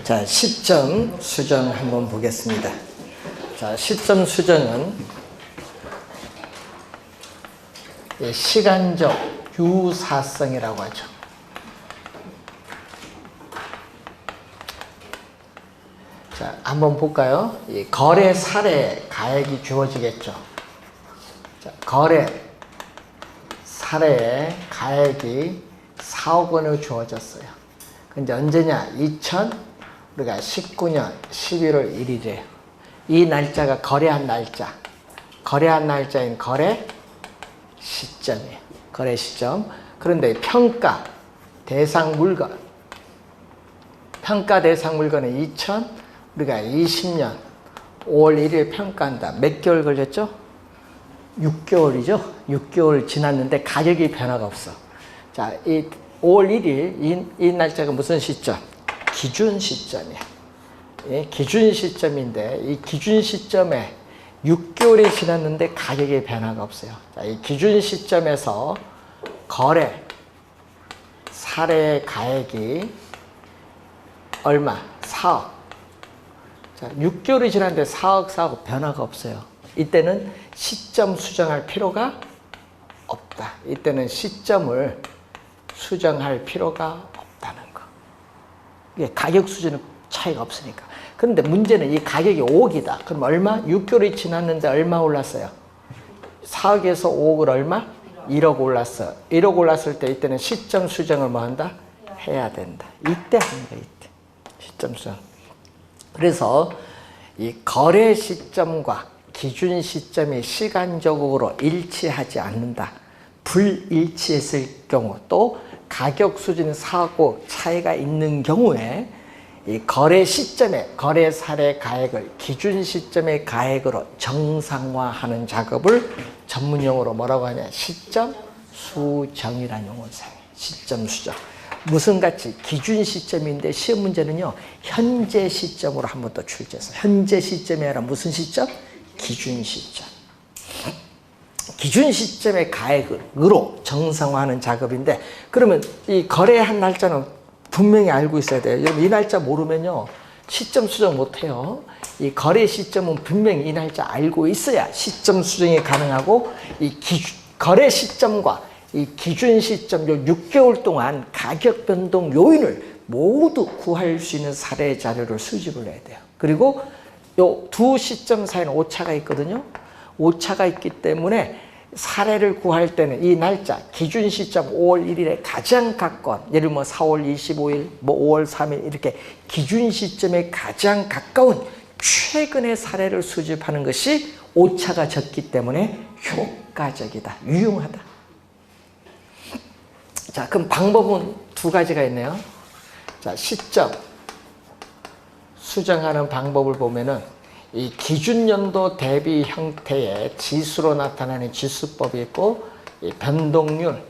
자, 시점 수정 한번 보겠습니다. 자, 시점 수정은 시간적 유사성이라고 하죠. 자, 한번 볼까요? 이 거래 사례 가액이 주어지겠죠. 자, 거래 사례 가액이 4억 원으로 주어졌어요. 근데 언제냐? 우리가 19년 11월 1일이에요. 이 날짜가 거래한 날짜. 거래한 날짜인 거래 시점이에요. 거래 시점. 그런데 평가 대상 물건. 평가 대상 물건은 우리가 20년 5월 1일 평가한다. 몇 개월 걸렸죠? 6개월이죠? 6개월 지났는데 가격이 변화가 없어. 자, 이 5월 1일 이 날짜가 무슨 시점? 기준 시점이야. 예, 기준 시점인데 이 기준 시점에 6개월이 지났는데 가격의 변화가 없어요. 자, 이 기준 시점에서 거래 사례 가액이 얼마? 4억. 자, 6개월이 지났는데 4억 변화가 없어요. 이때는 시점 수정할 필요가 없다. 이때는 시점을 수정할 필요가 없다는 거. 이게 가격 수준은 차이가 없으니까. 그런데 문제는 이 가격이 5억이다. 그럼 얼마? 6개월이 지났는데 얼마 올랐어요? 4억에서 5억을 얼마? 1억 올랐어. 1억 올랐을 때 이때는 시점 수정을 뭐 한다? 해야 된다. 이때 하는 거야, 이때. 시점 수정. 그래서 이 거래 시점과 기준 시점이 시간적으로 일치하지 않는다. 불일치했을 경우 또 가격 수준 사고 차이가 있는 경우에 이 거래 시점에 거래 사례 가액을 기준 시점의 가액으로 정상화하는 작업을 전문용어로 뭐라고 하냐? 시점 수정이라는 용어를 사용해. 시점 수정. 무슨 같이 기준 시점인데 시험 문제는요. 현재 시점으로 한 번 더 출제해서 현재 시점이 아니라 무슨 시점? 기준 시점. 기준 시점의 가액으로 정상화하는 작업인데 그러면 이 거래한 날짜는 분명히 알고 있어야 돼요. 여러분 이 날짜 모르면요. 시점 수정 못해요. 이 거래 시점은 분명히 이 날짜 알고 있어야 시점 수정이 가능하고 이 거래 시점과 이 기준 시점 요 6개월 동안 가격 변동 요인을 모두 구할 수 있는 사례 자료를 수집을 해야 돼요. 그리고 요 두 시점 사이에는 오차가 있거든요. 오차가 있기 때문에 사례를 구할 때는 이 날짜 기준 시점 5월 1일에 가장 가까운 예를 들면 4월 25일, 5월 3일 이렇게 기준 시점에 가장 가까운 최근의 사례를 수집하는 것이 오차가 적기 때문에 효과적이다, 유용하다. 자, 그럼 방법은 두 가지가 있네요. 자, 시점 수정하는 방법을 보면은 이 기준연도 대비 형태의 지수로 나타나는 지수법이 있고 이 변동률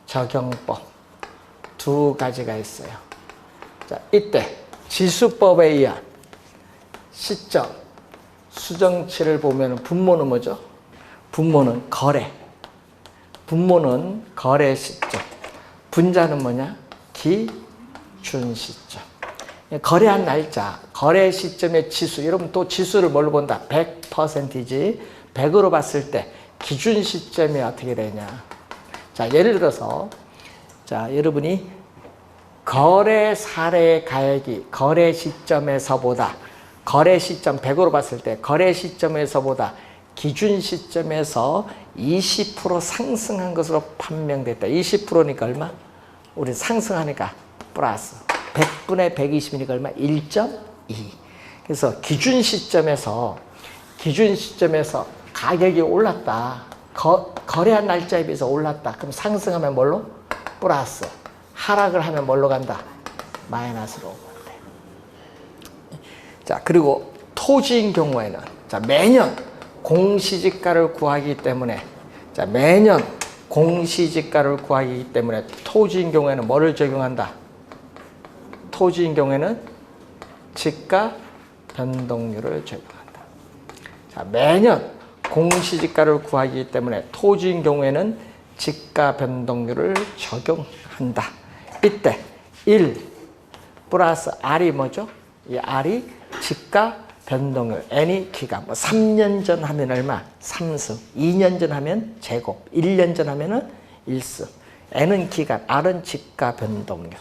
적용법 두 가지가 있어요. 자, 이때 지수법에 의한 시점 수정치를 보면 분모는 뭐죠? 분모는 거래. 분모는 거래 시점. 분자는 뭐냐? 기준 시점. 거래한 날짜, 거래 시점의 지수. 여러분 또 지수를 뭘로 본다? 100%이지. 100으로 봤을 때 기준 시점이 어떻게 되냐? 자, 예를 들어서 자, 여러분이 거래 사례 가액이 거래 시점에서보다 거래 시점 100으로 봤을 때 거래 시점에서보다 기준 시점에서 20% 상승한 것으로 판명됐다. 20%니까 얼마? 우리 상승하니까 플러스 100분의 120이니까 얼마? 1.2. 그래서 기준 시점에서 가격이 올랐다. 거래한 날짜에 비해서 올랐다. 그럼 상승하면 뭘로? 플러스. 하락을 하면 뭘로 간다? 마이너스로 간다. 자, 그리고 토지인 경우에는 자, 매년 공시지가를 구하기 때문에 토지인 경우에는 뭐를 적용한다? 토지인 경우에는 지가 변동률을 적용한다. 자, 매년 공시지가를 구하기 때문에 토지인 경우에는 지가 변동률을 적용한다. 이때 1 플러스 R이 뭐죠? 이 R이 집가 변동률, N이 기간. 뭐 3년 전 하면 얼마? 3승. 2년 전 하면 제곱. 1년 전 하면은 1승. N은 기간, R은 집가 변동률.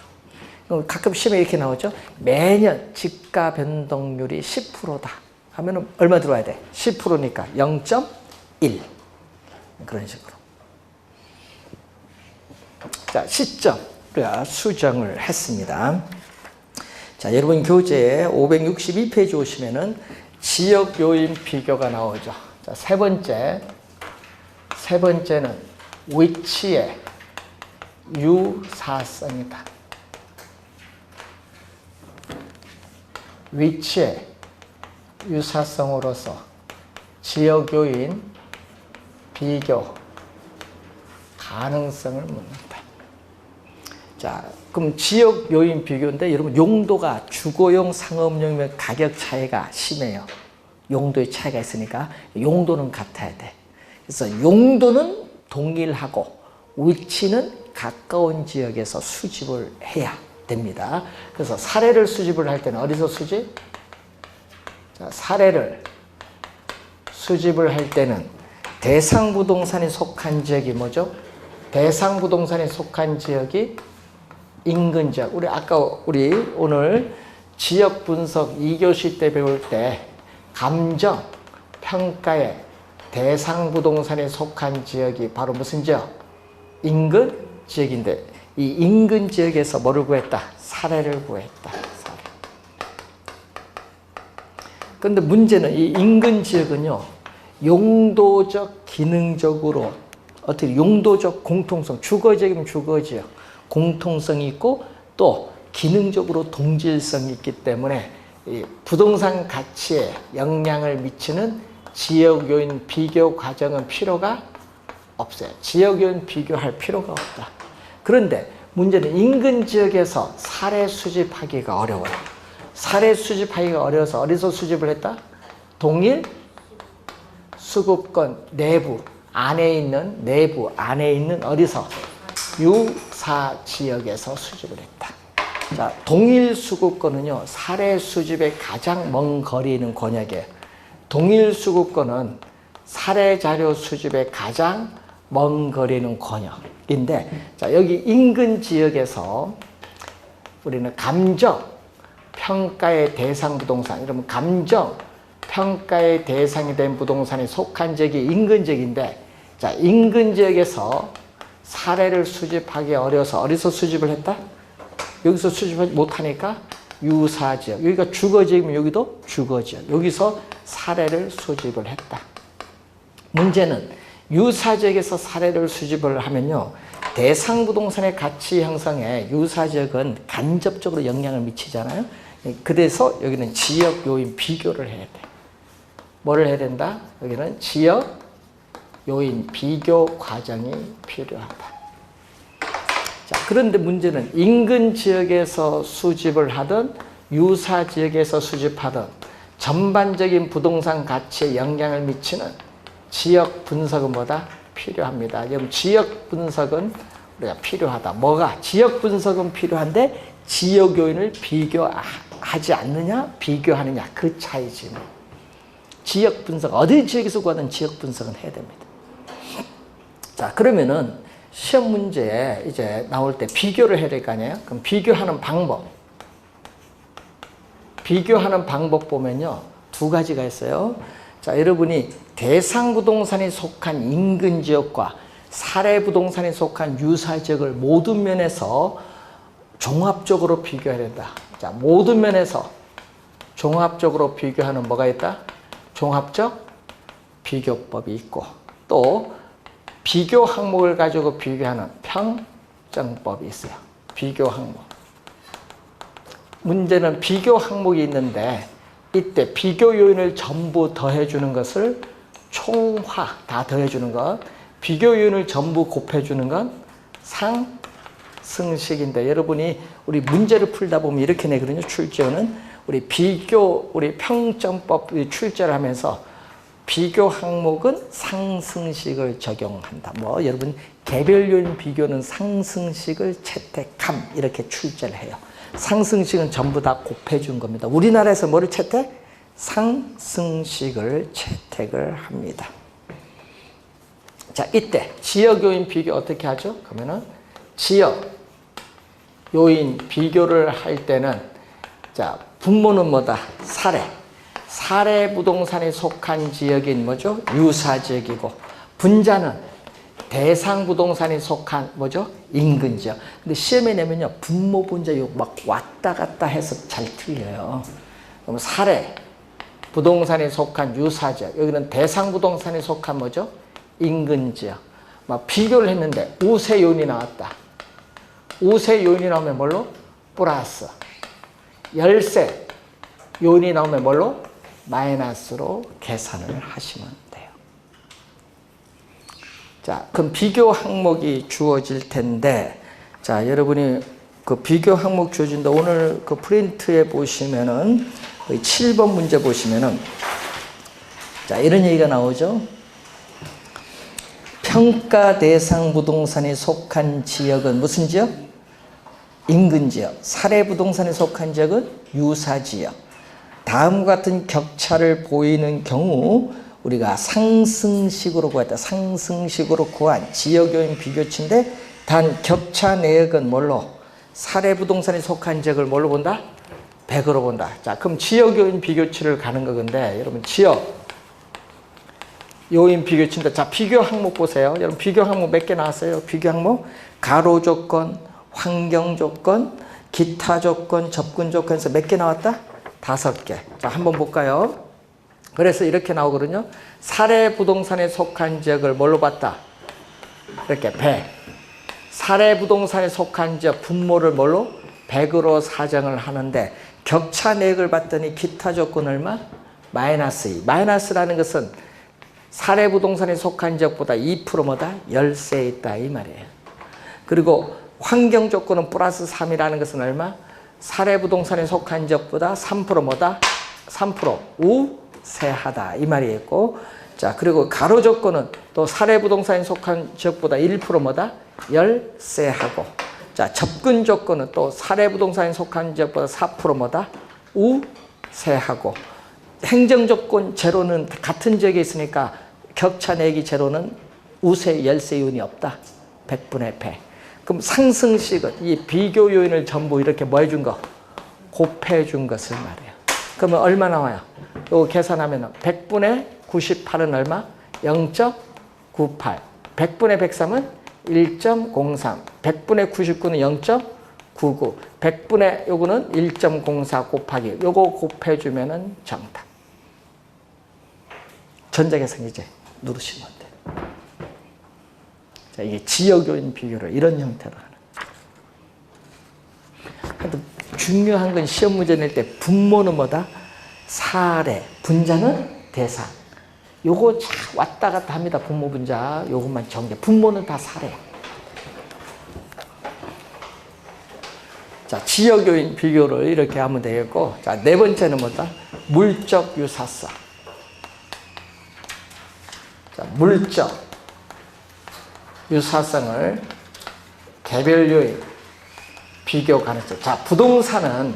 가끔 시험에 이렇게 나오죠. 매년 집가 변동률이 10%다 하면은 얼마 들어와야 돼? 10%니까 0.1. 그런 식으로. 자, 시점. 우리가 수정을 했습니다. 자, 여러분 교재에 562페이지 오시면은 지역 요인 비교가 나오죠. 자, 세 번째는 위치의 유사성이다. 위치의 유사성으로서 지역 요인 비교 가능성을 묻는다. 자, 그럼 지역 요인 비교인데 여러분 용도가 주거용, 상업용이면 가격 차이가 심해요. 용도의 차이가 있으니까 용도는 같아야 돼. 그래서 용도는 동일하고 위치는 가까운 지역에서 수집을 해야 됩니다. 그래서 사례를 수집을 할 때는 어디서 수집? 자, 사례를 수집을 할 때는 대상 부동산이 속한 지역이 뭐죠? 대상 부동산이 속한 지역이 인근 지역. 우리 오늘 지역 분석 2교시 때 배울 때 감정 평가에 대상 부동산에 속한 지역이 바로 무슨 지역? 인근 지역인데 이 인근 지역에서 뭐를 구했다? 사례를 구했다. 사례. 그런데 문제는 이 인근 지역은요, 용도적, 기능적으로 어떻게 용도적 공통성, 주거지역이면 주거지역 공통성이 있고 또 기능적으로 동질성이 있기 때문에 이 부동산 가치에 영향을 미치는 지역 요인 비교 과정은 필요가 없어요. 지역 요인 비교할 필요가 없다. 그런데 문제는 인근 지역에서 사례 수집하기가 어려워요. 사례 수집하기가 어려워서 어디서 수집을 했다? 동일 수급권 내부 안에 있는 어디서? 유사 지역에서 수집을 했다. 자, 동일 수급권은요, 사례 수집의 가장 먼 거리에 있는 권역이에요. 동일 수급권은 사례 자료 수집의 가장 먼 거리에 있는 권역인데, 자, 여기 인근 지역에서 우리는 감정 평가의 대상 부동산, 이러면 감정 평가의 대상이 된 부동산이 속한 지역이 인근 지역인데, 자, 인근 지역에서 사례를 수집하기 어려워서 어디서 수집을 했다? 여기서 수집하지 못하니까 유사지역. 여기가 주거지역이면 여기도 주거지역. 여기서 사례를 수집을 했다. 문제는 유사지역에서 사례를 수집을 하면요, 대상 부동산의 가치 형성에 유사지역은 간접적으로 영향을 미치잖아요. 그래서 여기는 지역 요인 비교를 해야 돼. 뭐를 해야 된다? 여기는 지역 요인 비교 과정이 필요하다. 자, 그런데 문제는 인근 지역에서 수집을 하든 유사 지역에서 수집하든 전반적인 부동산 가치에 영향을 미치는 지역 분석은 뭐다? 필요합니다. 그럼 지역 분석은 우리가 필요하다. 뭐가? 지역 분석은 필요한데 지역 요인을 비교하지 않느냐? 비교하느냐? 그 차이지. 지역 분석, 어디 지역에서 구하든 지역 분석은 해야 됩니다. 자, 그러면은 시험 문제에 이제 나올 때 비교를 해야 될 거 아니에요? 그럼 비교하는 방법 보면요, 두 가지가 있어요. 자, 여러분이 대상 부동산이 속한 인근 지역과 사례 부동산이 속한 유사 지역을 모든 면에서 종합적으로 비교해야 된다. 자, 모든 면에서 종합적으로 비교하는 뭐가 있다? 종합적 비교법이 있고, 또 비교 항목을 가지고 비교하는 평정법이 있어요. 비교 항목. 문제는 비교 항목이 있는데 이때 비교 요인을 전부 더해주는 것을 총화, 다 더해주는 것, 비교 요인을 전부 곱해주는 건 상승식인데, 여러분이 우리 문제를 풀다 보면 이렇게 내거든요. 출제는 우리 평정법 출제를 하면서 비교 항목은 상승식을 적용한다. 뭐 여러분 개별 요인 비교는 상승식을 채택함 이렇게 출제를 해요. 상승식은 전부 다 곱해 준 겁니다. 우리나라에서 뭐를 채택? 상승식을 채택을 합니다. 자, 이때 지역 요인 비교 어떻게 하죠? 그러면은 지역 요인 비교를 할 때는 자, 분모는 뭐다? 사례. 사례 부동산에 속한 지역인 뭐죠? 유사 지역이고, 분자는 대상 부동산에 속한 뭐죠? 인근 지역. 근데 시험에 내면요, 분모 분자 이거 막 왔다 갔다 해서 잘 틀려요. 그럼 사례 부동산에 속한 유사 지역, 여기는 대상 부동산에 속한 뭐죠? 인근 지역. 막 비교를 했는데 우세 요인이 나왔다. 우세 요인이 나오면 뭘로? 플러스. 열세 요인이 나오면 뭘로? 마이너스로 계산을 하시면 돼요. 자, 그럼 비교 항목이 주어질 텐데, 자, 여러분이 그 비교 항목 주어진다. 오늘 그 프린트에 보시면은 7번 문제 보시면은 자, 이런 얘기가 나오죠. 평가 대상 부동산에 속한 지역은 무슨 지역? 인근 지역. 사례 부동산에 속한 지역은 유사 지역. 다음과 같은 격차를 보이는 경우 우리가 상승식으로 구했다. 상승식으로 구한 지역 요인 비교치인데 단 격차 내역은 뭘로? 사례 부동산에 속한 지역을 뭘로 본다? 100으로 본다. 자, 그럼 지역 요인 비교치를 가는 거건데 여러분 지역 요인 비교치인데 자, 비교 항목 보세요. 여러분 비교 항목 몇 개 나왔어요? 비교 항목 가로 조건, 환경 조건, 기타 조건, 접근 조건에서 몇 개 나왔다? 5개. 자, 한번 볼까요? 그래서 이렇게 나오거든요. 사례 부동산에 속한 지역을 뭘로 봤다? 이렇게 100. 사례 부동산에 속한 지역 분모를 뭘로? 100으로 사정을 하는데 격차 내역을 봤더니 기타 조건 얼마? 마이너스 2. 마이너스라는 것은 사례 부동산에 속한 지역보다 2% 뭐다? 열세 있다 이 말이에요. 그리고 환경 조건은 플러스 3이라는 것은 얼마? 사례 부동산에 속한 지역보다 3% 뭐다? 3% 우세하다 이 말이었고, 자, 그리고 가로 조건은 또 사례 부동산에 속한 지역보다 1% 뭐다? 열세하고, 자, 접근 조건은 또 사례 부동산에 속한 지역보다 4% 뭐다? 우세하고, 행정 조건 제로는 같은 지역에 있으니까 격차 내기 제로는 우세 열세 요인이 없다. 100분의 100. 그럼 상승식은 이 비교 요인을 전부 이렇게 뭐 해준 거? 곱해 준 것을 말해요. 그러면 얼마 나와요? 이거 계산하면 100분의 98은 얼마? 0.98. 100분의 103은 1.03. 100분의 99는 0.99. 100분의 요거는 1.04 곱하기 요거 곱해 주면은 정답. 전자계산 이제 누르시면 돼요. 자, 이게 지역 요인 비교를 이런 형태로 하는. 중요한 건 시험 문제 낼 때 분모는 뭐다? 사례, 분자는 대상. 요거 자 왔다 갔다 합니다. 분모 분자 요것만 정제. 분모는 다 사례. 자, 지역 요인 비교를 이렇게 하면 되겠고, 자, 네 번째는 뭐다? 물적 유사성. 자, 물적 유사성을 개별 요인 비교 가능성. 자, 부동산은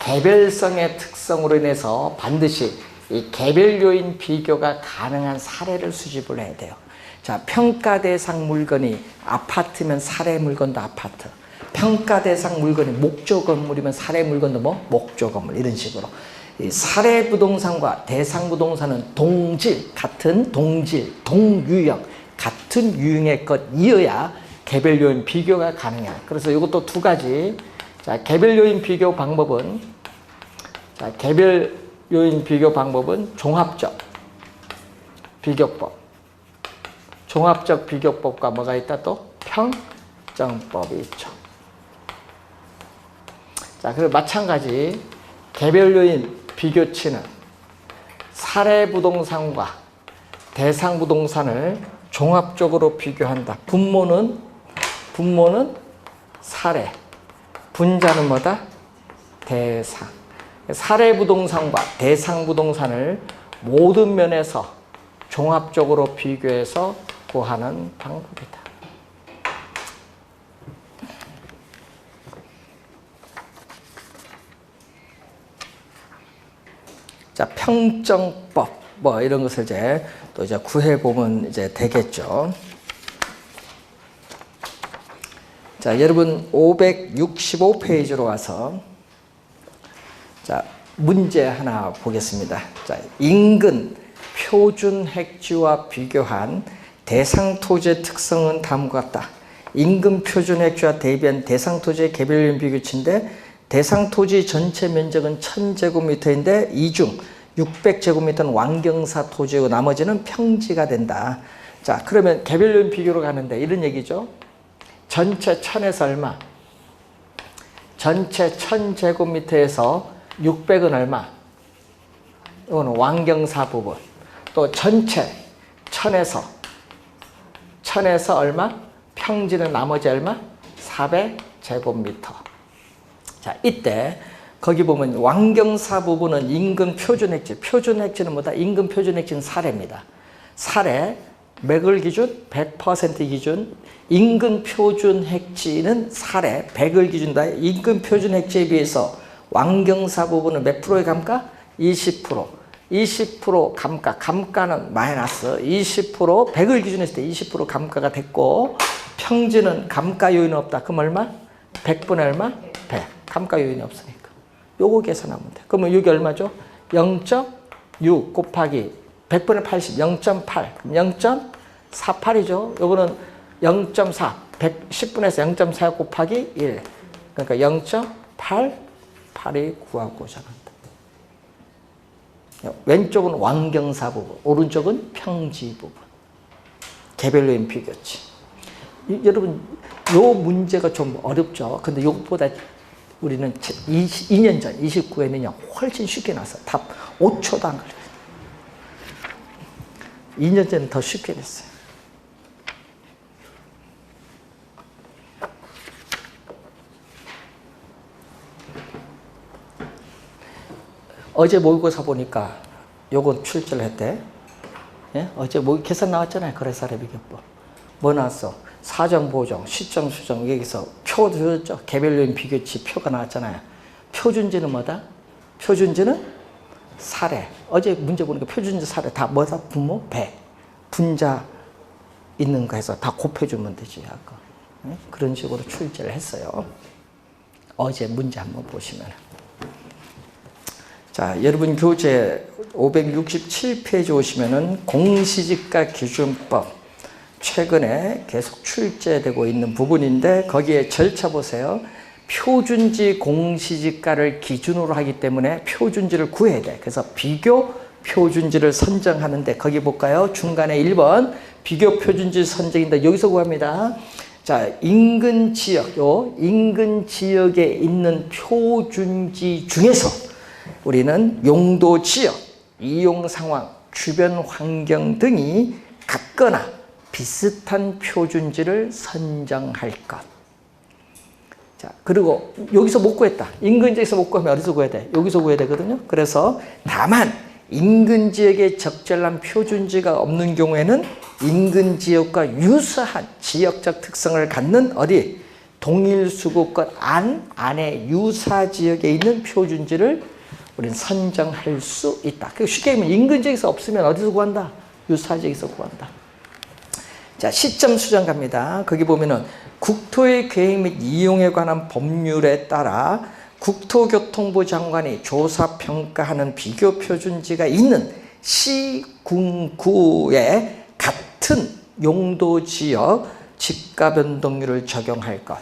개별성의 특성으로 인해서 반드시 이 개별 요인 비교가 가능한 사례를 수집을 해야 돼요. 자, 평가 대상 물건이 아파트면 사례 물건도 아파트. 평가 대상 물건이 목조 건물이면 사례 물건도 뭐 목조 건물 이런 식으로. 이 사례 부동산과 대상 부동산은 동질, 같은 동질, 동유형, 같은 유형의 것이어야 개별 요인 비교가 가능해요. 그래서 이것도 두 가지. 자, 개별 요인 비교 방법은, 자, 개별 요인 비교 방법은 종합적 비교법. 종합적 비교법과 뭐가 있다? 또 평정법이 있죠. 자, 그리고 마찬가지 개별 요인 비교치는 사례 부동산과 대상 부동산을 종합적으로 비교한다. 분모는 사례, 분자는 뭐다? 대상. 사례 부동산과 대상 부동산을 모든 면에서 종합적으로 비교해서 구하는 방법이다. 자, 평정법 뭐 이런 것을 이제 구해 보면 이제 되겠죠. 자, 여러분 565페이지로 와서 자, 문제 하나 보겠습니다. 자, 인근 표준 핵지와 비교한 대상 토지의 특성은 다음과 같다. 인근 표준 핵지와 대비한 대상 토지의 개별적인 비교치인데 대상 토지 전체 면적은 1000제곱미터인데 이 중 600제곱미터는 왕경사 토지이고 나머지는 평지가 된다. 자, 그러면 개별적인 비교로 가는데 이런 얘기죠. 전체 1000에서 얼마? 전체 1000제곱미터에서 600은 얼마? 이거는 왕경사 부분. 또 전체 1000에서 얼마? 평지는 나머지 얼마? 400제곱미터. 자, 이때 거기 보면 왕경사 부분은 인근 표준 핵지. 표준 핵지는 뭐다? 인근 표준 핵지는 사례입니다. 사례 맥을 기준 100% 기준. 인근 표준 핵지는 사례 100을 기준다. 인근 표준 핵지에 비해서 왕경사 부분은 몇 프로의 감가? 20%. 20% 감가. 감가는 마이너스 20% 100을 기준했을 때 20% 감가가 됐고 평지는 감가 요인은 없다. 그럼 얼마? 100분의 얼마? 100. 감가 요인이 없으니까. 요거 계산하면 돼. 그러면 여기 얼마죠? 0.6 곱하기 100분의 80, 0.8. 그럼 0.48이죠. 요거는 0.4, 10분에서 0.4 곱하기 1. 그러니까 0.88이 구하고자 한다. 왼쪽은 왕경사 부분, 오른쪽은 평지 부분. 개별로인 비교치. 여러분, 요 문제가 좀 어렵죠. 근데 요것보다 우리는 2년 전, 29회는요, 훨씬 쉽게 나왔어요. 답 5초도 안 걸려요. 2년 전은 더 쉽게 됐어요. 어제 모의고사 보니까 요건 출제를 했대. 예? 어제 계산 나왔잖아요. 거래사례 비교법. 뭐 나왔어? 사정 보정, 시점 수정, 여기서 표 주었죠. 개별적인 비교치 표가 나왔잖아요. 표준지는 뭐다? 표준지는 사례. 어제 문제 보니까 표준지 사례 다 뭐다? 분모, 배. 분자 있는 거 해서 다 곱해주면 되지. 아까. 네? 그런 식으로 출제를 했어요. 어제 문제 한번 보시면. 자, 여러분 교재 567페이지 오시면은 공시지가 기준법. 최근에 계속 출제되고 있는 부분인데 거기에 절차 보세요. 표준지 공시지가를 기준으로 하기 때문에 표준지를 구해야 돼. 그래서 비교 표준지를 선정하는데 거기 볼까요? 중간에 1번 비교 표준지 선정인데 여기서 구합니다. 자, 인근 지역, 인근 지역에 있는 표준지 중에서 우리는 용도 지역, 이용 상황, 주변 환경 등이 같거나 비슷한 표준지를 선정할 것. 자, 그리고 여기서 못 구했다. 인근 지역에서 못 구하면 어디서 구해야 돼? 여기서 구해야 되거든요. 그래서 다만 인근 지역에 적절한 표준지가 없는 경우에는 인근 지역과 유사한 지역적 특성을 갖는 어디? 동일 수도권 안에 유사 지역에 있는 표준지를 우리는 선정할 수 있다. 쉽게 얘기하면 인근 지역에서 없으면 어디서 구한다? 유사 지역에서 구한다. 자, 시점 수정 갑니다. 거기 보면은 국토의 계획 및 이용에 관한 법률에 따라 국토교통부 장관이 조사 평가하는 비교 표준지가 있는 시, 군, 구에 같은 용도 지역 집가 변동률을 적용할 것.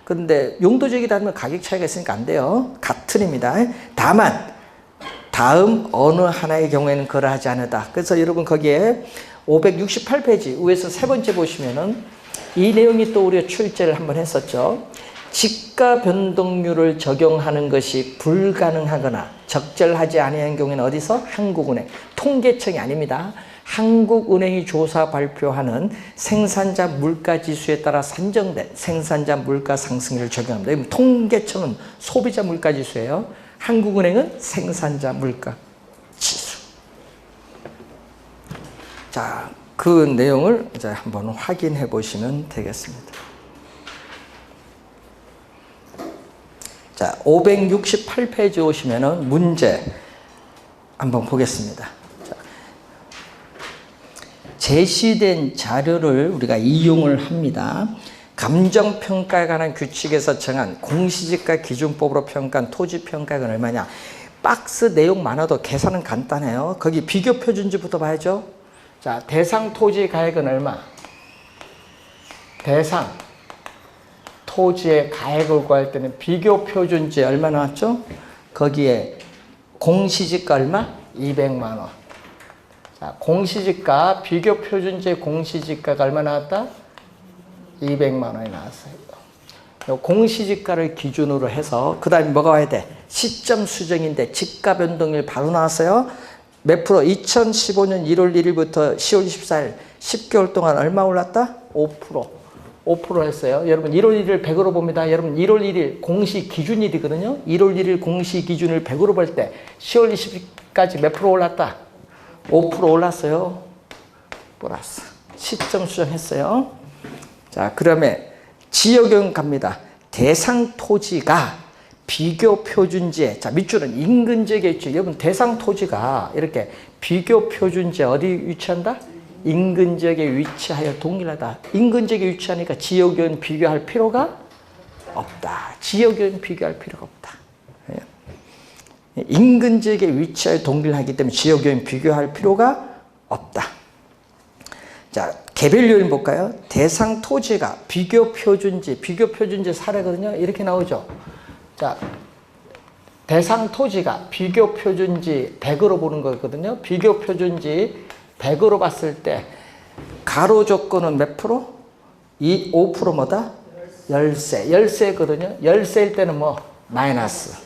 근데 용도 지역이다 하면 가격 차이가 있으니까 안 돼요. 같은입니다. 다만 다음 어느 하나의 경우에는 그러하지 않으다. 그래서 여러분 거기에 568페이지 위에서 세 번째 보시면은 이 내용이 또 우리가 출제를 한번 했었죠. 지가 변동률을 적용하는 것이 불가능하거나 적절하지 아니한 경우에는 어디서? 한국은행. 통계청이 아닙니다. 한국은행이 조사 발표하는 생산자 물가지수에 따라 산정된 생산자 물가 상승률을 적용합니다. 통계청은 소비자 물가지수예요. 한국은행은 생산자 물가지수. 자, 그 내용을 이제 한번 확인해 보시면 되겠습니다. 자, 568페이지 오시면은 문제 한번 보겠습니다. 자, 제시된 자료를 우리가 이용을 합니다. 감정평가에 관한 규칙에서 정한 공시지가 기준법으로 평가한 토지평가액은 얼마냐. 박스 내용 많아도 계산은 간단해요. 거기 비교표준지부터 봐야죠. 자, 대상 토지 가액은 얼마? 대상 토지의 가액을 구할 때는 비교표준지 얼마 나왔죠? 거기에 공시지가 얼마? 200만 원. 자, 공시지가 비교표준지의 공시지가가 얼마 나왔다? 200만 원이 나왔어요. 공시지가를 기준으로 해서 그 다음에 뭐가 와야 돼? 시점 수정인데 지가 변동률 바로 나왔어요. 몇 프로? 2015년 1월 1일부터 10월 24일 10개월 동안 얼마 올랐다? 5%. 5% 했어요. 여러분 1월 1일 100으로 봅니다. 여러분 1월 1일 공시 기준일이거든요. 1월 1일 공시 기준을 100으로 볼 때 10월 20일까지 몇 프로 올랐다? 5% 올랐어요. 플러스. 시점 수정했어요. 자, 그러면 지역형 갑니다. 대상 토지가 비교 표준지에, 자, 밑줄은 인근지역에 있죠. 여러분 대상 토지가 이렇게 비교 표준지에 어디 위치한다? 인근지역에 위치하여 동일하다. 인근지역에 위치하니까 지역은 비교할 필요가 없다. 지역은 비교할 필요가 없다. 인근지역에 위치하여 동일하기 때문에 지역은 비교할 필요가 없다. 자, 개별 요인 볼까요? 대상 토지가 비교 표준지 사례거든요. 이렇게 나오죠. 자, 대상 토지가 비교 표준지 100으로 보는 거거든요. 비교 표준지 100으로 봤을 때 가로 조건은 몇 프로? 5% 뭐다? 열세. 열세거든요. 열세일 때는 뭐? 마이너스.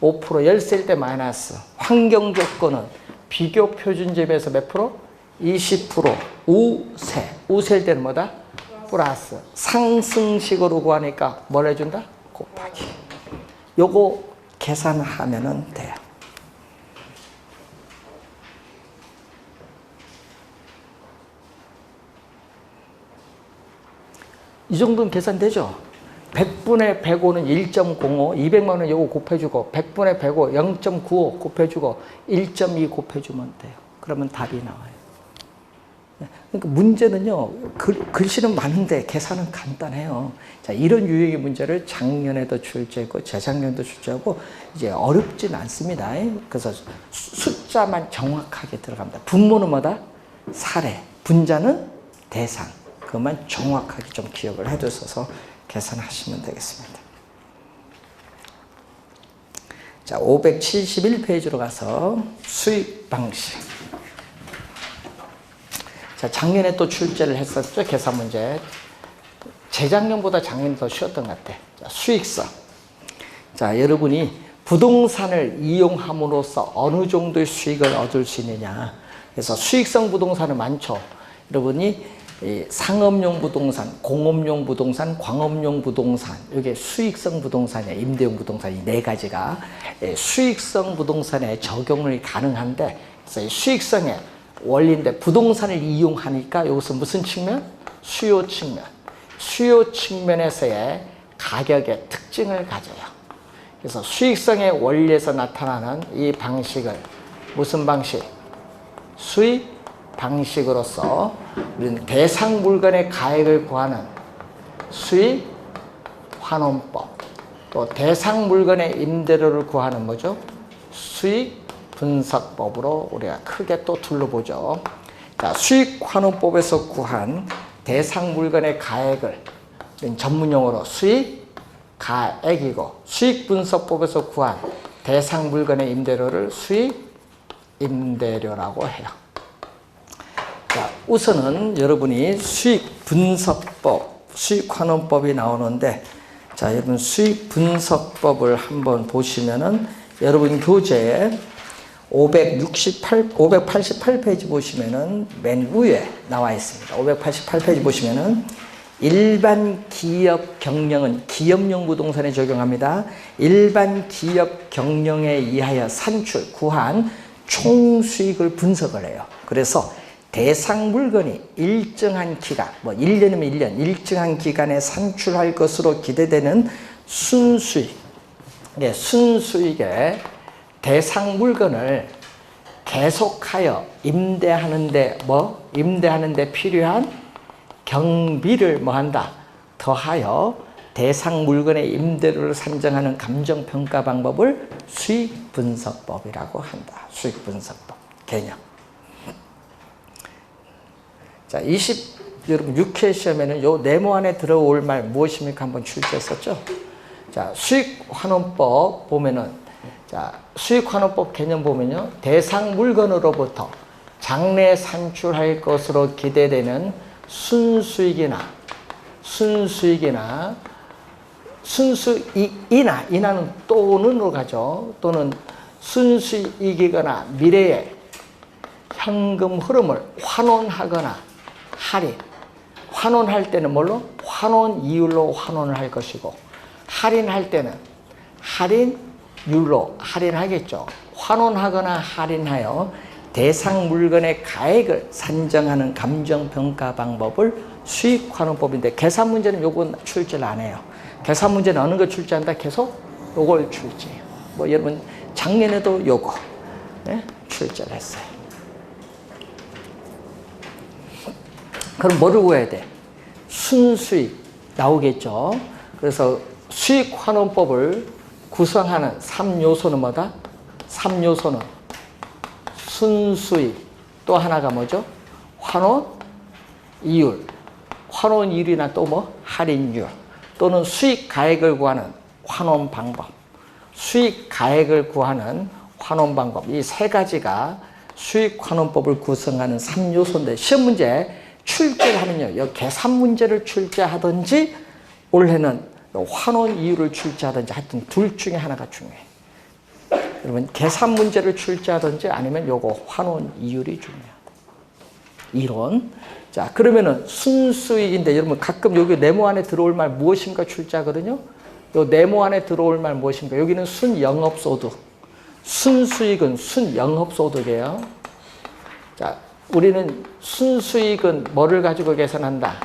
5% 열세일 때 마이너스. 환경 조건은 비교 표준지에 비해서 몇 프로? 20%. 우세. 우세일 때는 뭐다? 플러스. 상승식으로 구하니까 뭘 해준다? 곱하기. 요거 계산하면은 돼요. 이 정도는 계산되죠? 100분의 105는 1.05, 200만 원 요거 곱해주고 100분의 105, 0.95 곱해주고 1.2 곱해주면 돼요. 그러면 답이 나와요. 그러니까 문제는요, 글씨는 많은데 계산은 간단해요. 자, 이런 유형의 문제를 작년에도 출제했고 재작년에도 출제하고 이제 어렵진 않습니다. 그래서 숫자만 정확하게 들어갑니다. 분모는 뭐다? 사례, 분자는 대상. 그것만 정확하게 좀 기억을 해두셔서 계산하시면 되겠습니다. 자, 571페이지로 가서 수익 방식. 자, 작년에 또 출제를 했었죠. 계산 문제. 재작년보다 작년이 더 쉬웠던 것 같아. 자, 수익성. 자, 여러분이 부동산을 이용함으로써 어느 정도의 수익을 얻을 수 있느냐. 그래서 수익성 부동산은 많죠. 여러분이 상업용 부동산, 공업용 부동산, 광업용 부동산, 이게 수익성 부동산이에요. 임대용 부동산 이 네 가지가 수익성 부동산에 적용이 가능한데, 그래서 이 수익성의 원리인데 부동산을 이용하니까 이것은 무슨 측면? 수요 측면. 수요 측면에서의 가격의 특징을 가져요. 그래서 수익성의 원리에서 나타나는 이 방식을 무슨 방식? 수익 방식으로서 우리는 대상 물건의 가액을 구하는 수익 환원법, 또 대상 물건의 임대료를 구하는 뭐죠? 수익 분석법으로 우리가 크게 또 둘러보죠. 자, 수익 환원법에서 구한 대상 물건의 가액을 전문용어로 수익 가액이고, 수익 분석법에서 구한 대상 물건의 임대료를 수익 임대료라고 해요. 자, 우선은 여러분이 수익 분석법, 수익 환원법이 나오는데, 자, 여러분 수익 분석법을 한번 보시면은 여러분 교재에 588페이지 보시면은 맨 위에 나와 있습니다. 588페이지 보시면은 일반 기업 경영은 기업용 부동산에 적용합니다. 일반 기업 경영에 의하여 산출, 구한 총 수익을 분석을 해요. 그래서 대상 물건이 일정한 기간, 뭐 1년이면 1년, 일정한 기간에 산출할 것으로 기대되는 순수익. 순수익의 대상 물건을 계속하여 임대하는데 임대하는데 필요한 경비를 뭐한다? 더하여 대상 물건의 임대료를 산정하는 감정평가 방법을 수익분석법이라고 한다. 수익분석법 개념. 자, 여러분 6회 시험에는 요 네모 안에 들어올 말 무엇입니까? 한번 출제했었죠. 자, 수익환원법 보면은, 자, 수익환원법 개념 보면요, 대상 물건으로부터 장래 산출할 것으로 기대되는 순수익이나는 또는으로 가죠. 또는 순수익이거나 미래의 현금 흐름을 환원하거나 할인. 환원할 때는 뭘로? 환원 이율로 환원을 할 것이고, 할인할 때는 할인율로 할인하겠죠. 환원하거나 할인하여 대상 물건의 가액을 산정하는 감정평가 방법을 수익환원법인데, 계산 문제는 요건 출제를 안 해요. 계산 문제는 어느 거 출제한다? 계속 요걸 출제해요. 뭐 여러분 작년에도 요거 출제를 했어요. 그럼 뭐를 구해야 돼? 순수익 나오겠죠. 그래서 수익환원법을 구성하는 3요소는 뭐다? 3요소는 순수익, 또 하나가 뭐죠? 환원이율. 환원이율이나 또 뭐? 할인율. 또는 수익가액을 구하는 환원 방법. 수익가액을 구하는 환원 방법. 이 세 가지가 수익환원법을 구성하는 3요소인데, 시험 문제 출제를 하면요, 여기 계산 문제를 출제하든지 올해는 환원 이율을 출제하든지 하여튼 둘 중에 하나가 중요해요. 여러분 계산 문제를 출제하든지 아니면 요거 환원 이율이 중요해요. 이론. 자, 그러면은 순수익인데 여러분 가끔 여기 네모 안에 들어올 말 무엇인가 출제하거든요. 요 네모 안에 들어올 말 무엇인가. 여기는 순영업소득. 순수익은 순영업소득이에요. 자, 우리는 순수익은 뭐를 가지고 계산한다?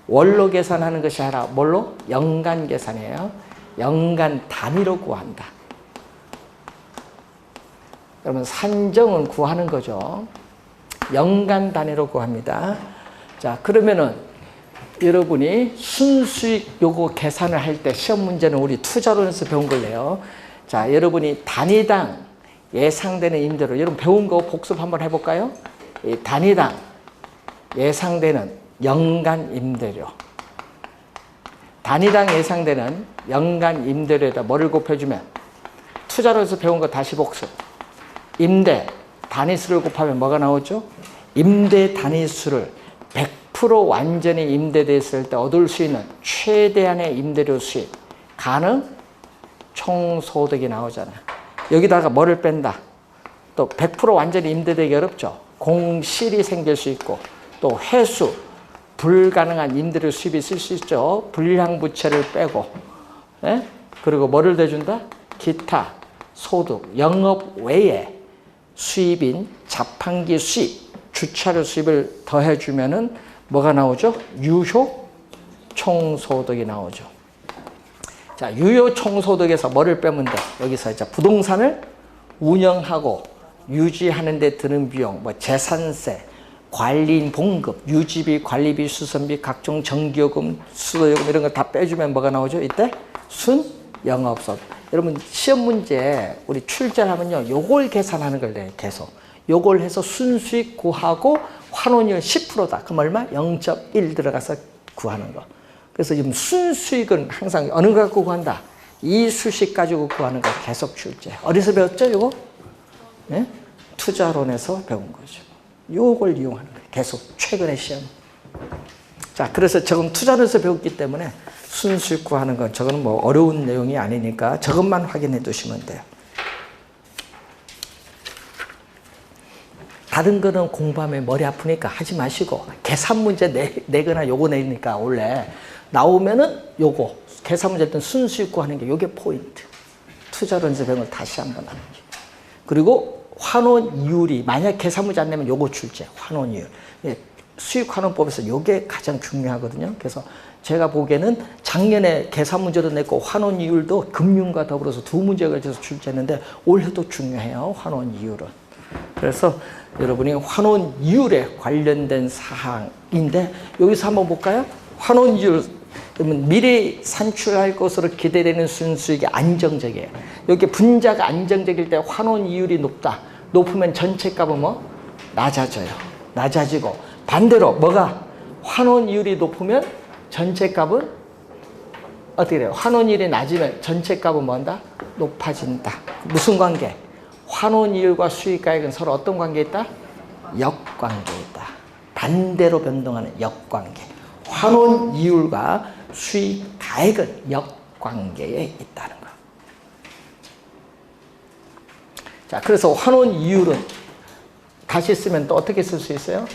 월로 계산하는 것이 아니라 뭘로? 연간 계산이에요. 연간 단위로 구한다. 여러분 산정은 구하는 거죠. 연간 단위로 구합니다. 자, 그러면은 여러분이 순수익 요거 계산을 할 때 시험 문제는 우리 투자론에서 배운 걸래요. 자, 여러분이 단위당 예상되는 임대료, 여러분 배운 거 복습 한번 해볼까요? 이 단위당 예상되는 연간 임대료. 단위당 예상되는 연간 임대료에다 뭐를 곱해주면, 투자로에서 배운 거 다시 복습. 임대 단위수를 곱하면 뭐가 나오죠? 임대 단위수를 100% 완전히 임대됐을 때 얻을 수 있는 최대한의 임대료 수익 가능 총소득이 나오잖아. 여기다가 뭐를 뺀다? 또 100% 완전히 임대되기 어렵죠. 공실이 생길 수 있고, 또 회수, 불가능한 임대료 수입이 있을 수 있죠. 불량부채를 빼고, 그리고 뭐를 대준다? 기타, 소득, 영업 외에 수입인 자판기 수입, 주차료 수입을 더해주면은 뭐가 나오죠? 유효 총소득이 나오죠. 자, 유효 총소득에서 뭐를 빼면 돼? 여기서 이제 부동산을 운영하고 유지하는 데 드는 비용, 뭐 재산세, 관리인 봉급, 유지비, 관리비, 수선비, 각종 전기요금, 수도요금 이런 거 다 빼주면 뭐가 나오죠? 이때 순영업소득. 여러분 시험 문제 우리 출제하면요, 요걸 계산하는 걸 내요. 계속 요걸 해서 순수익 구하고 환원율 10%다. 그럼 얼마? 0.1 들어가서 구하는 거. 그래서 지금 순수익은 항상 어느 거 갖고 구한다? 이 수식 가지고 구하는 거 계속 출제. 어디서 배웠죠? 이거? 네? 투자론에서 배운 거죠. 요걸 이용하는 거예요. 계속 최근에 시험. 자, 그래서 저건 투자론에서 배웠기 때문에 순수익 구하는 건 저거는 뭐 어려운 내용이 아니니까 저것만 확인해 두시면 돼요. 다른 거는 공부하면 머리 아프니까 하지 마시고, 계산 문제 내거나 요거 내니까 원래 나오면은 요거 계산 문제 때 순수익 구하는 게 요게 포인트. 투자론에서 배운 걸 다시 한번 하는 게. 그리고 환원 이율이 만약 계산문제 안 내면 요거 출제, 환원 이율. 수익환원법에서 요게 가장 중요하거든요. 그래서 제가 보기에는 작년에 계산문제도 냈고 환원 이율도 금융과 더불어서 두 문제에 걸쳐서 출제했는데 올해도 중요해요. 환원 이율은. 그래서 여러분이 환원 이율에 관련된 사항인데 여기서 한번 볼까요? 환원 이율 그러면 미래에 산출할 것으로 기대되는 순수익이 안정적이에요. 여기 분자가 안정적일 때 환원 이율이 높다. 높으면 전체 값은 뭐? 낮아져요. 낮아지고 반대로 뭐가? 환원 이율이 높으면 전체 값은 어떻게 돼요? 환원 이율이 낮으면 전체 값은 뭐한다? 높아진다. 무슨 관계? 환원 이율과 수익가액은 서로 어떤 관계에 있다? 역관계에 있다. 반대로 변동하는 역관계. 환원 이율과 수익가액은 역관계에 있다는 거. 자, 그래서 환원 이율은 다시 쓰면 또 어떻게 쓸 수 있어요?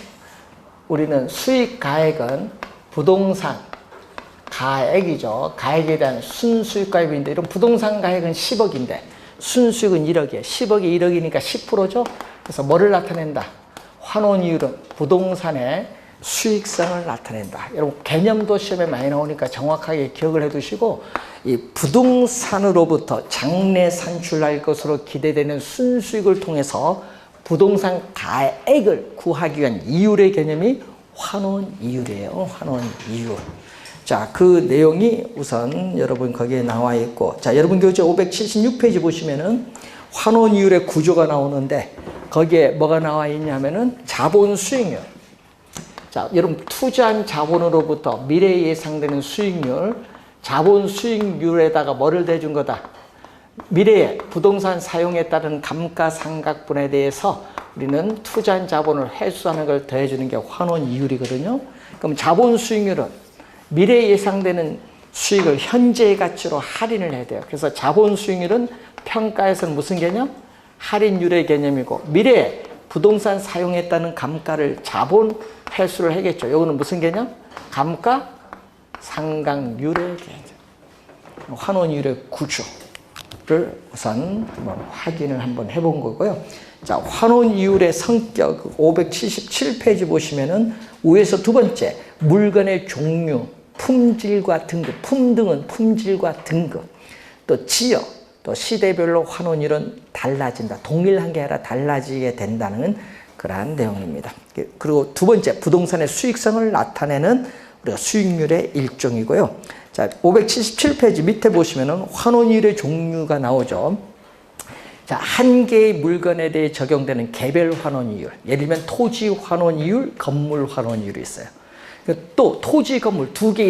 우리는 수익가액은 부동산 가액이죠. 가액에 대한 순수익가액인데 이런 부동산 가액은 10억인데 순수익은 1억이에요. 10억이 1억이니까 10%죠. 그래서 뭐를 나타낸다? 환원 이율은 부동산의 수익성을 나타낸다. 여러분 개념도 시험에 많이 나오니까 정확하게 기억을 해두시고 이 부동산으로부터 장래 산출할 것으로 기대되는 순수익을 통해서 부동산 가액을 구하기 위한 이율의 개념이 환원 이율이에요. 환원 이율. 자, 그 내용이 우선 여러분 거기에 나와 있고, 자, 여러분 교재 576페이지 보시면은 환원 이율의 구조가 나오는데 거기에 뭐가 나와 있냐면은 자본 수익률. 자, 여러분 투자한 자본으로부터 미래에 예상되는 수익률, 자본 수익률에다가 뭐를 대준 거다? 미래에 부동산 사용에 따른 감가상각분에 대해서 우리는 투자한 자본을 회수하는 걸 더해주는 게 환원 이율이거든요. 그럼 자본 수익률은 미래에 예상되는 수익을 현재의 가치로 할인을 해야 돼요. 그래서 자본 수익률은 평가에서는 무슨 개념? 할인율의 개념이고 미래에 부동산 사용에 따른 감가를 자본 회수를 하겠죠. 이거는 무슨 개념? 감가상각률의 개념. 환원 이율의 구조를 우선 확인을 한번 해본 거고요. 자, 환원 이율의 성격 577페이지 보시면은 위에서 두 번째 물건의 종류, 품질과 등급, 품등은 품질과 등급, 또 지역, 또 시대별로 환원 이율은 달라진다. 동일한 게 아니라 달라지게 된다는 그러한 내용입니다. 그리고 두 번째 부동산의 수익성을 나타내는 우리가 수익률의 일종이고요. 자, 577페이지 밑에 보시면은 환원 이율의 종류가 나오죠. 자, 한 개의 물건에 대해 적용되는 개별 환원 이율. 예를 들면 토지 환원 이율, 건물 환원 이율이 있어요. 또 토지, 건물 두 개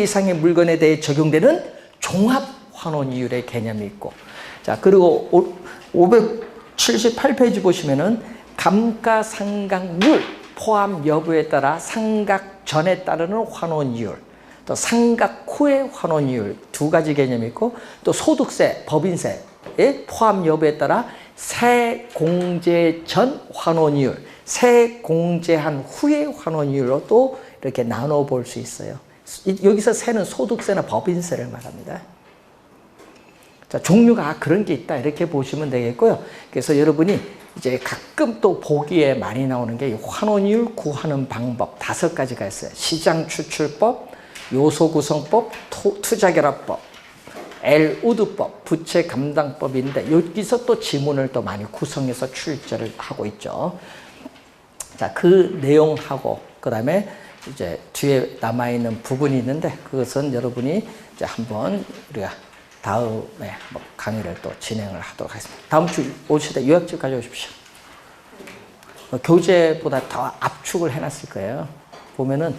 이상의 물건에 대해 적용되는 종합 환원 이율의 개념이 있고. 자, 그리고 578페이지 보시면은 감가상각률 포함 여부에 따라 상각 전에 따르는 환원 이율, 또 상각 후의 환원 이율 두 가지 개념이 있고, 또 소득세, 법인세의 포함 여부에 따라 세 공제 전 환원 이율, 세 공제한 후의 환원 이율로 또 이렇게 나눠 볼 수 있어요. 여기서 세는 소득세나 법인세를 말합니다. 자, 종류가 그런 게 있다 이렇게 보시면 되겠고요. 그래서 여러분이 이제 가끔 또 보기에 많이 나오는 게 환원 이율 구하는 방법 5가지가 있어요. 시장 추출법, 요소 구성법, 투자결합법, 엘우드법, 부채 감당법인데 여기서 또 지문을 또 많이 구성해서 출제를 하고 있죠. 자, 그 내용하고 그다음에 이제 뒤에 남아 있는 부분이 있는데 그것은 여러분이 이제 한번 우리가 다음에 강의를 또 진행을 하도록 하겠습니다. 다음 주 오실 때 요약집 가져오십시오. 교재보다 더 압축을 해놨을 거예요. 보면은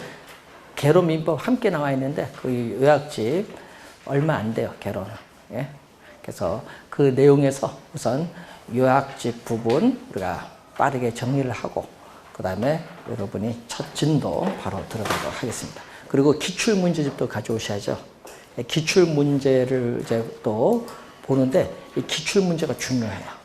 개론 민법 함께 나와 있는데 그 요약집 얼마 안 돼요, 개론은. 예? 그래서 그 내용에서 우선 요약집 부분 우리가 빠르게 정리를 하고 그 다음에 여러분이 첫 진도 바로 들어가도록 하겠습니다. 그리고 기출문제집도 가져오셔야죠. 기출문제를 이제 또 보는데 이 기출문제가 중요해요.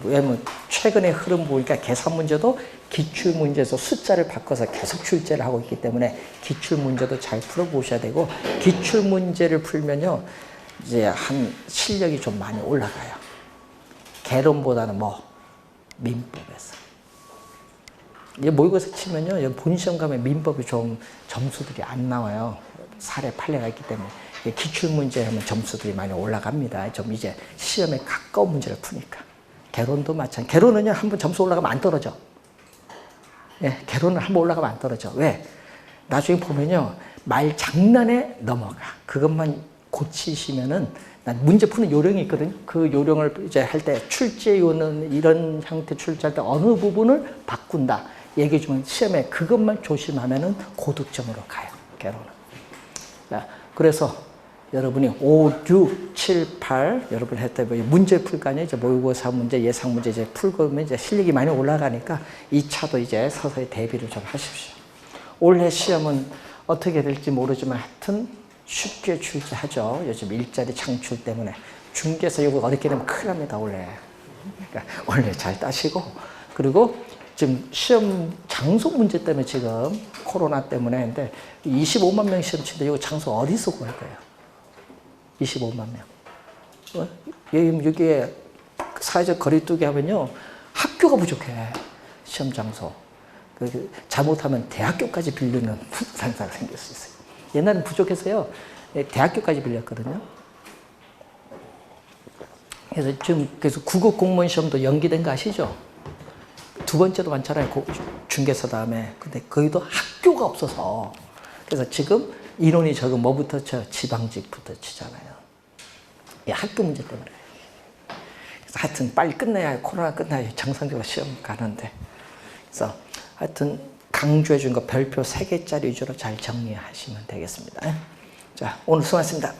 왜냐면 최근의 흐름 보니까 계산문제도 기출문제에서 숫자를 바꿔서 계속 출제를 하고 있기 때문에 기출문제도 잘 풀어보셔야 되고 기출문제를 풀면요 이제 한 실력이 좀 많이 올라가요. 개론보다는 뭐 민법에서. 이제 모의고사 치면요, 본시험 가면 민법이 좀 점수들이 안 나와요. 사례 판례가 있기 때문에. 기출문제 하면 점수들이 많이 올라갑니다. 좀 이제 시험에 가까운 문제를 푸니까. 개론도 마찬가지. 개론은요, 한번 점수 올라가면 안 떨어져. 예, 개론은 한번 올라가면 안 떨어져. 왜? 나중에 보면요, 말 장난에 넘어가. 그것만 고치시면은, 난 문제 푸는 요령이 있거든요. 그 요령을 이제 할 때 출제요는 이런 형태 출제할 때 어느 부분을 바꾼다. 얘기해 주면 시험에 그것만 조심하면은 고득점으로 가요. 개론은. 자, 그래서 여러분이 5, 6, 7, 8 여러분 할 때 문제 풀 거 아니에요. 이제 모의고사 문제, 예상 문제 이제 풀고 이제 실력이 많이 올라가니까 2차도 이제 서서히 대비를 좀 하십시오. 올해 시험은 어떻게 될지 모르지만 하여튼 쉽게 출제하죠. 요즘 일자리 창출 때문에. 중개에서 이거 어렵게 되면 큰일 납니다, 원래. 그러니까 원래 잘 따시고. 그리고 지금 시험 장소 문제 때문에 지금 코로나 때문에 근데 25만 명 시험 치는데 이거 장소 어디서 구할 거예요? 25만 명. 여기에 사회적 거리두기 하면요, 학교가 부족해. 시험 장소. 잘못하면 대학교까지 빌리는 상사가 생길 수 있어요. 옛날엔 부족해서요, 대학교까지 빌렸거든요. 그래서 지금 그래서 국어 공무원 시험도 연기된 거 아시죠? 두 번째로 많잖아요. 중개사 다음에. 근데 거기도 학교가 없어서. 그래서 지금 인원이 적은 뭐부터 쳐? 지방직부터 치잖아요. 이 학교 문제 때문에. 그래서 하여튼 빨리 끝내야, 코로나 끝나야 정상적으로 시험 가는데. 그래서 하여튼 강조해 준 거 별표 3개짜리 위주로 잘 정리하시면 되겠습니다. 자, 오늘 수고하셨습니다.